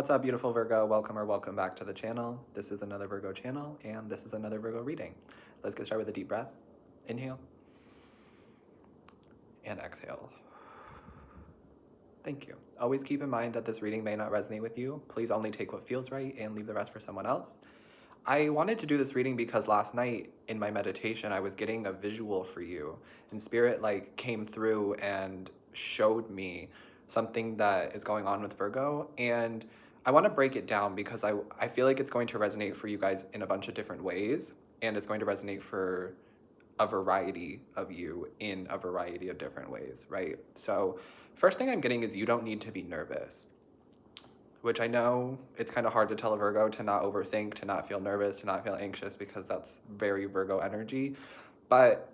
What's up, beautiful Virgo? Welcome or welcome back to the channel. This is another Virgo channel, and this is another Virgo reading. Let's get started with a deep breath. Inhale and exhale. Thank you. Always keep in mind that this reading may not resonate with you. Please only take what feels right and leave the rest for someone else. I wanted to do this reading because last night in my meditation, I was getting a visual for you, and Spirit came through and showed me something that is going on with Virgo, and I want to break it down because I feel like it's going to resonate for you guys in a bunch of different ways, and it's going to resonate for a variety of you in a variety of different ways, right? So first thing I'm getting is you don't need to be nervous, which I know it's kind of hard to tell a Virgo to not overthink, to not feel nervous, to not feel anxious, because that's very Virgo energy. But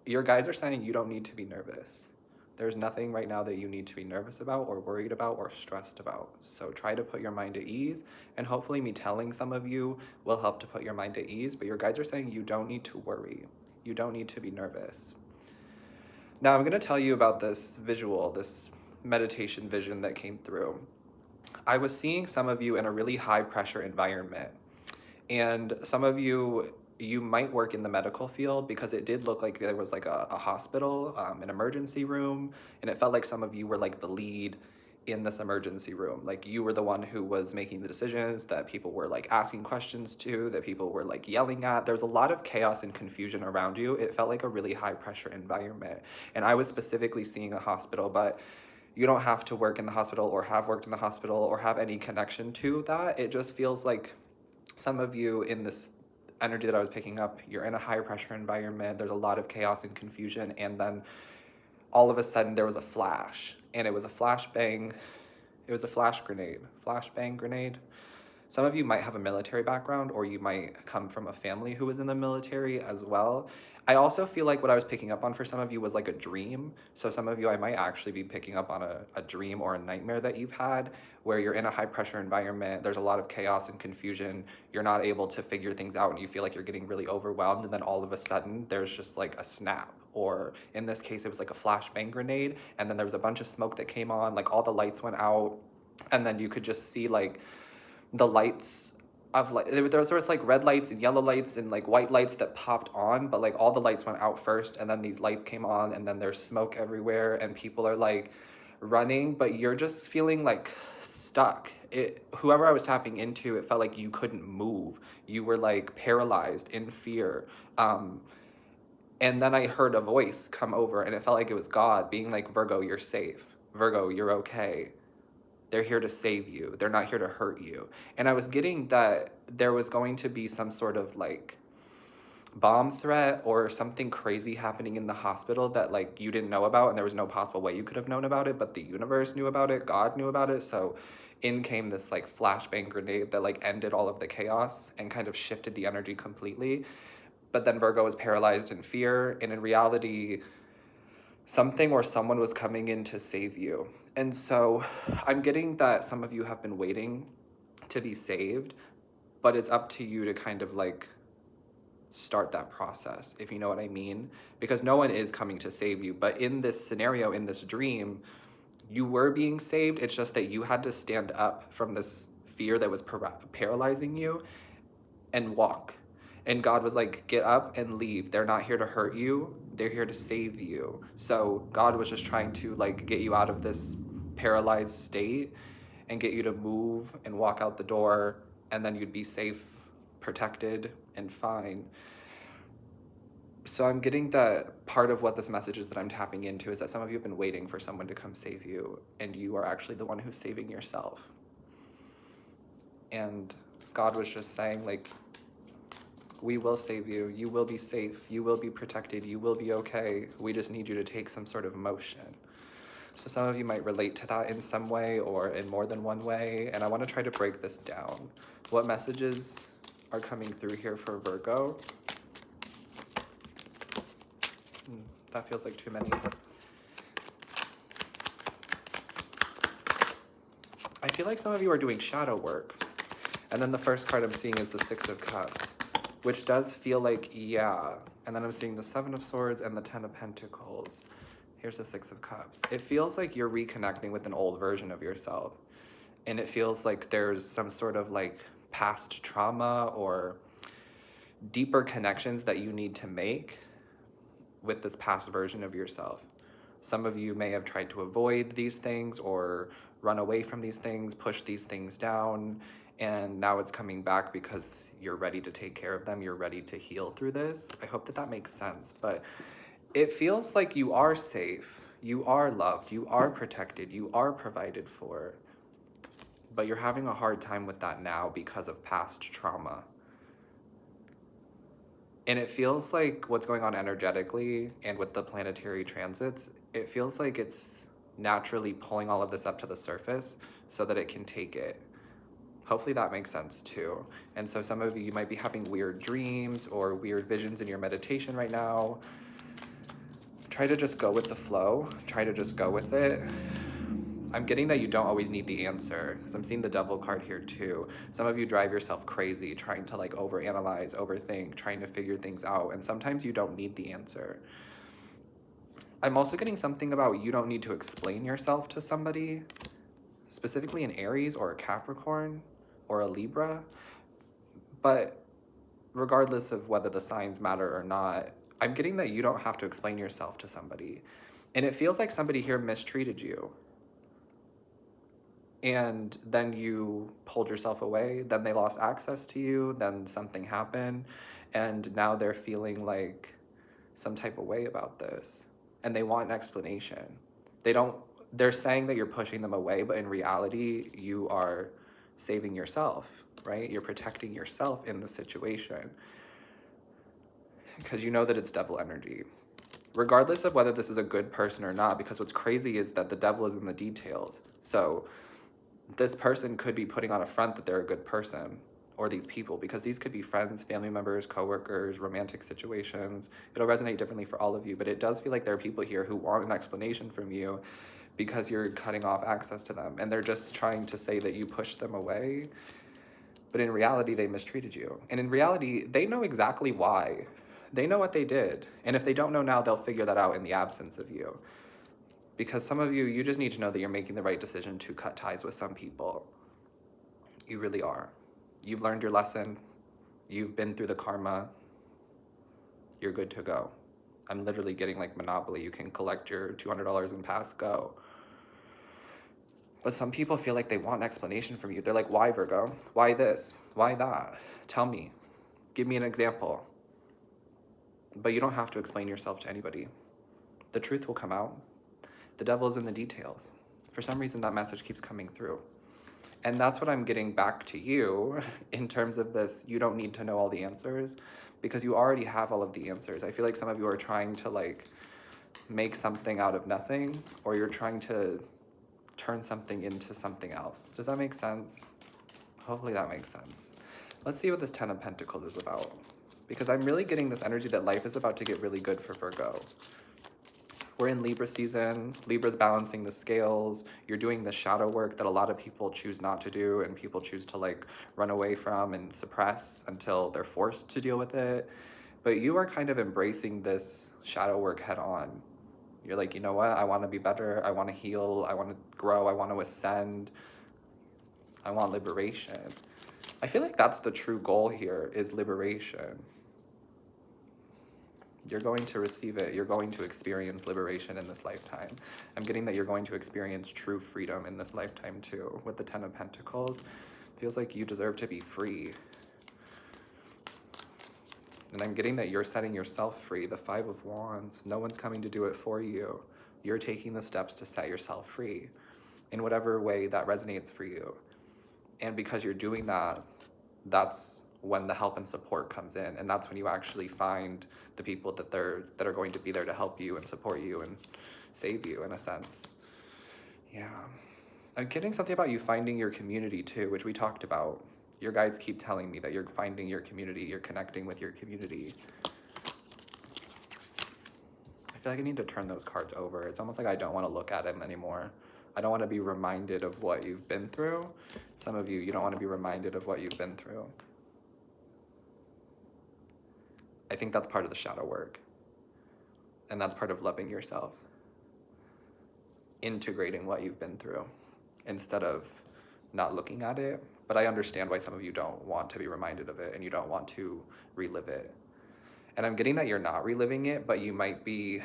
your guides are saying you don't need to be nervous. There's nothing right now that you need to be nervous about or worried about or stressed about. So try to put your mind at ease, and hopefully me telling some of you will help to put your mind at ease. But your guides are saying you don't need to worry. You don't need to be nervous. Now I'm going to tell you about this visual, this meditation vision that came through. I was seeing some of you in a really high pressure environment, and some of you might work in the medical field, because it did look like there was like a hospital, an emergency room, and it felt like some of you were like the lead in this emergency room. Like you were the one who was making the decisions, that people were like asking questions to, that people were like yelling at. There's a lot of chaos and confusion around you. It felt like a really high pressure environment. And I was specifically seeing a hospital, but you don't have to work in the hospital or have worked in the hospital or have any connection to that. It just feels like some of you in this energy that I was picking up, you're in a high pressure environment. There's a lot of chaos and confusion. And then all of a sudden there was a flash, and it was a flashbang. It was a flash flashbang grenade. Some of you might have a military background, or you might come from a family who was in the military as well. I also feel like what I was picking up on for some of you was like a dream. So some of you, I might actually be picking up on a dream or a nightmare that you've had, where you're in a high pressure environment. There's a lot of chaos and confusion. You're not able to figure things out, and you feel like you're getting really overwhelmed. And then all of a sudden there's just like a snap, or in this case, it was like a flashbang grenade. And then there was a bunch of smoke that came on, like all the lights went out. And then you could just see like the lights of like, there was like red lights and yellow lights and like white lights that popped on, but like all the lights went out first, and then these lights came on, and then there's smoke everywhere, and people are like running, but you're just feeling like stuck. Whoever I was tapping into, it felt like you couldn't move. You were like paralyzed in fear. And then I heard a voice come over, and it felt like it was God being like, Virgo, you're safe. Virgo, you're okay. They're here to save you. They're not here to hurt you. And I was getting that there was going to be some sort of like bomb threat or something crazy happening in the hospital that like you didn't know about, and there was no possible way you could have known about it, but the universe knew about it, God knew about it. So in came this like flashbang grenade that like ended all of the chaos and kind of shifted the energy completely. But then Virgo was paralyzed in fear, and in reality, something or someone was coming in to save you. And so I'm getting that some of you have been waiting to be saved, but it's up to you to kind of like start that process, if you know what I mean, because no one is coming to save you. But in this scenario, in this dream, you were being saved. It's just that you had to stand up from this fear that was paralyzing you and walk. And God was like, get up and leave. They're not here to hurt you. They're here to save you. So God was just trying to like get you out of this paralyzed state and get you to move and walk out the door, and then you'd be safe, protected, and fine. So I'm getting that part of what this message is that I'm tapping into is that some of you have been waiting for someone to come save you, and you are actually the one who's saving yourself. And God was just saying like, we will save you. You will be safe. You will be protected. You will be okay. We just need you to take some sort of motion. So some of you might relate to that in some way or in more than one way. And I want to try to break this down. What messages are coming through here for Virgo? That feels like too many. I feel like some of you are doing shadow work. And then the first card I'm seeing is the Six of Cups, which does feel like, yeah. And then I'm seeing the Seven of Swords and the Ten of Pentacles. Here's the Six of Cups. It feels like you're reconnecting with an old version of yourself. And it feels like there's some sort of like past trauma or deeper connections that you need to make with this past version of yourself. Some of you may have tried to avoid these things or run away from these things, push these things down, and now it's coming back because you're ready to take care of them. You're ready to heal through this. I hope that that makes sense. But it feels like you are safe, you are loved, you are protected, you are provided for, but you're having a hard time with that now because of past trauma. And it feels like what's going on energetically and with the planetary transits, it feels like it's naturally pulling all of this up to the surface so that it can take it. Hopefully that makes sense too. And so some of you might be having weird dreams or weird visions in your meditation right now. Try to just go with the flow. Try to just go with it. I'm getting that you don't always need the answer, because I'm seeing the Devil card here too. Some of you drive yourself crazy trying to like overanalyze, overthink, trying to figure things out, and sometimes you don't need the answer. I'm also getting something about you don't need to explain yourself to somebody, specifically an Aries or a Capricorn or a Libra, but regardless of whether the signs matter or not, I'm getting that you don't have to explain yourself to somebody. And it feels like somebody here mistreated you. And then you pulled yourself away, then they lost access to you, then something happened, and now they're feeling like some type of way about this. And they want an explanation. They're saying that you're pushing them away, but in reality, you are saving yourself, right? You're protecting yourself in the situation. Because you know that it's devil energy. Regardless of whether this is a good person or not, because what's crazy is that the devil is in the details. So this person could be putting on a front that they're a good person, or these people, because these could be friends, family members, coworkers, romantic situations. It'll resonate differently for all of you, but it does feel like there are people here who want an explanation from you because you're cutting off access to them, and they're just trying to say that you pushed them away, but in reality, they mistreated you. And in reality, they know exactly why. They know what they did, and if they don't know now, they'll figure that out in the absence of you. Because some of you, you just need to know that you're making the right decision to cut ties with some people. You really are. You've learned your lesson. You've been through the karma. You're good to go. I'm literally getting like Monopoly. You can collect your $200 and pass go. But some people feel like they want an explanation from you. They're like, why, Virgo? Why this? Why that? Tell me. Give me an example. But you don't have to explain yourself to anybody. The truth will come out. The devil is in the details. For some reason, that message keeps coming through. And that's what I'm getting back to you in terms of this. You don't need to know all the answers because you already have all of the answers. I feel like some of you are trying to like make something out of nothing, or you're trying to turn something into something else. Does that make sense? Hopefully that makes sense. Let's see what this 10 of Pentacles is about, because I'm really getting this energy that life is about to get really good for Virgo. We're in Libra season. Libra's balancing the scales. You're doing the shadow work that a lot of people choose not to do, and people choose to like run away from and suppress until they're forced to deal with it. But you are kind of embracing this shadow work head on. You're like, you know what? I want to be better. I want to heal. I want to grow. I want to ascend. I want liberation. I feel like that's the true goal here, is liberation. You're going to receive it. You're going to experience liberation in this lifetime. I'm getting that you're going to experience true freedom in this lifetime too. With the 10 of Pentacles, feels like you deserve to be free. And I'm getting that you're setting yourself free. The 5 of Wands, no one's coming to do it for you. You're taking the steps to set yourself free in whatever way that resonates for you. And because you're doing that, that's when the help and support comes in, and that's when you actually find the people that are going to be there to help you and support you and save you in a sense. Yeah. I'm getting something about you finding your community too, which we talked about. Your guides keep telling me that you're finding your community, you're connecting with your community. I feel like I need to turn those cards over. It's almost like I don't want to look at them anymore. I don't want to be reminded of what you've been through. Some of you, you don't want to be reminded of what you've been through. I think that's part of the shadow work. And that's part of loving yourself. Integrating what you've been through instead of not looking at it, but I understand why some of you don't want to be reminded of it and you don't want to relive it. And I'm getting that you're not reliving it, but you might be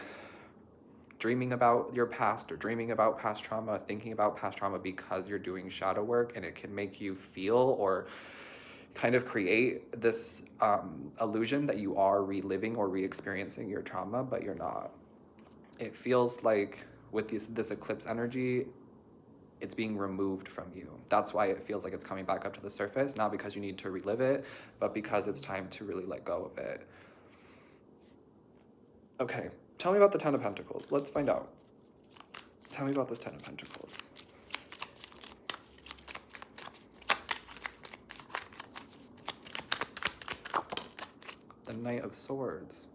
dreaming about your past or dreaming about past trauma, thinking about past trauma because you're doing shadow work, and it can make you feel or kind of create this illusion that you are reliving or re-experiencing your trauma, but you're not. It feels like with this eclipse energy, it's being removed from you. That's why it feels like it's coming back up to the surface, not because you need to relive it, but because it's time to really let go of it. Okay, tell me about the Ten of Pentacles. Let's find out. Tell me about this Ten of Pentacles. The Knight of Swords.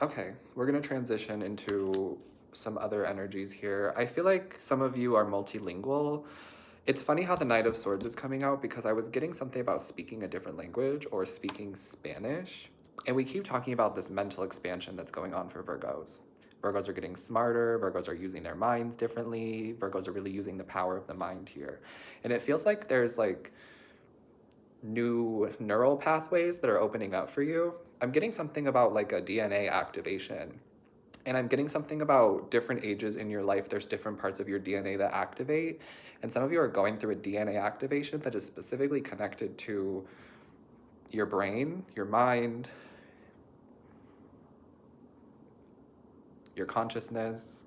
Okay, we're gonna transition into some other energies here. I feel like some of you are multilingual. It's funny how the Knight of Swords is coming out because I was getting something about speaking a different language or speaking Spanish. And we keep talking about this mental expansion that's going on for Virgos. Virgos are getting smarter, Virgos are using their minds differently, Virgos are really using the power of the mind here. And it feels like there's like new neural pathways that are opening up for you. I'm getting something about like a DNA activation. And I'm getting something about different ages in your life. There's different parts of your DNA that activate. And some of you are going through a DNA activation that is specifically connected to your brain, your mind, your consciousness,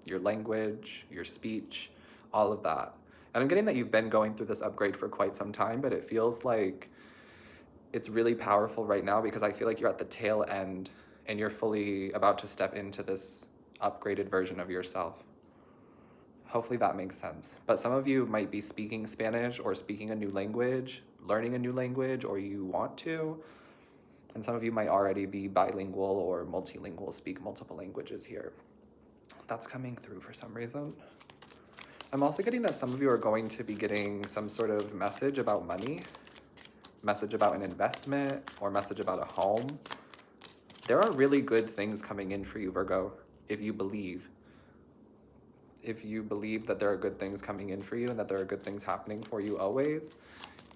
your language, your speech, all of that. And I'm getting that you've been going through this upgrade for quite some time, but it feels like it's really powerful right now because I feel like you're at the tail end and you're fully about to step into this upgraded version of yourself. Hopefully that makes sense. But some of you might be speaking Spanish or speaking a new language, learning a new language, or you want to. And some of you might already be bilingual or multilingual, speak multiple languages here. That's coming through for some reason. I'm also getting that some of you are going to be getting some sort of message about money, message about an investment, or message about a home. There are really good things coming in for you, Virgo, if you believe. If you believe that there are good things coming in for you and that there are good things happening for you always,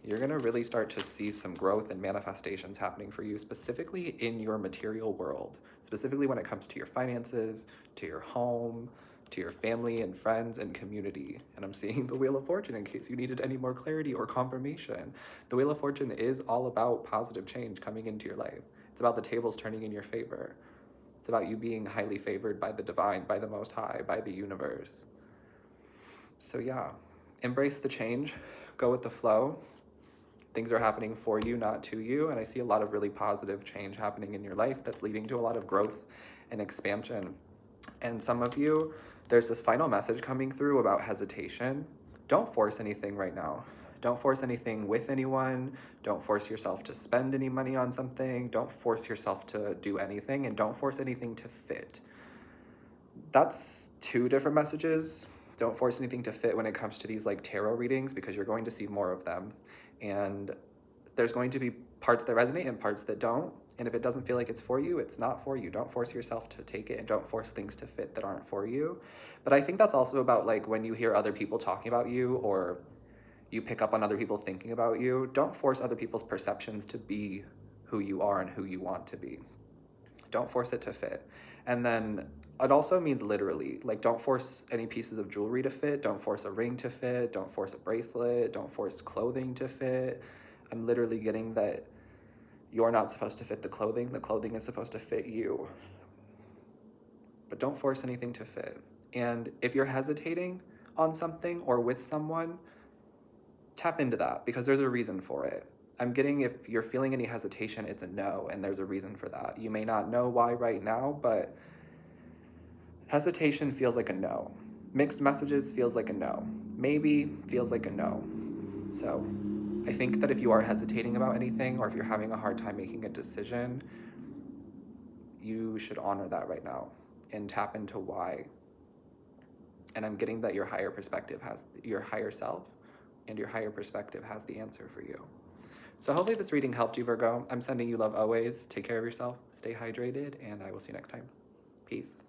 you're gonna really start to see some growth and manifestations happening for you, specifically in your material world, specifically when it comes to your finances, to your home, to your family and friends and community. And I'm seeing the Wheel of Fortune in case you needed any more clarity or confirmation. The Wheel of Fortune is all about positive change coming into your life. It's about the tables turning in your favor. It's about you being highly favored by the divine, by the Most High, by the universe. So yeah, embrace the change, go with the flow. Things are happening for you, not to you. And I see a lot of really positive change happening in your life that's leading to a lot of growth and expansion. And some of you, there's this final message coming through about hesitation. Don't force anything right now. Don't force anything with anyone. Don't force yourself to spend any money on something. Don't force yourself to do anything, and don't force anything to fit. That's two different messages. Don't force anything to fit when it comes to these like tarot readings, because you're going to see more of them. And there's going to be parts that resonate and parts that don't. And if it doesn't feel like it's for you, it's not for you. Don't force yourself to take it, and don't force things to fit that aren't for you. But I think that's also about like when you hear other people talking about you, or you pick up on other people thinking about you, don't force other people's perceptions to be who you are and who you want to be. Don't force it to fit. And then it also means literally, like don't force any pieces of jewelry to fit. Don't force a ring to fit. Don't force a bracelet. Don't force clothing to fit. I'm literally getting that you're not supposed to fit the clothing. The clothing is supposed to fit you. But don't force anything to fit. And if you're hesitating on something or with someone, tap into that, because there's a reason for it. I'm getting if you're feeling any hesitation, it's a no, and there's a reason for that. You may not know why right now, but hesitation feels like a no. Mixed messages feels like a no. Maybe feels like a no. So I think that if you are hesitating about anything, or if you're having a hard time making a decision, you should honor that right now and tap into why. And I'm getting that your higher perspective has, your higher self and your higher perspective has the answer for you. So hopefully this reading helped you, Virgo. I'm sending you love always. Take care of yourself, stay hydrated, and I will see you next time. Peace.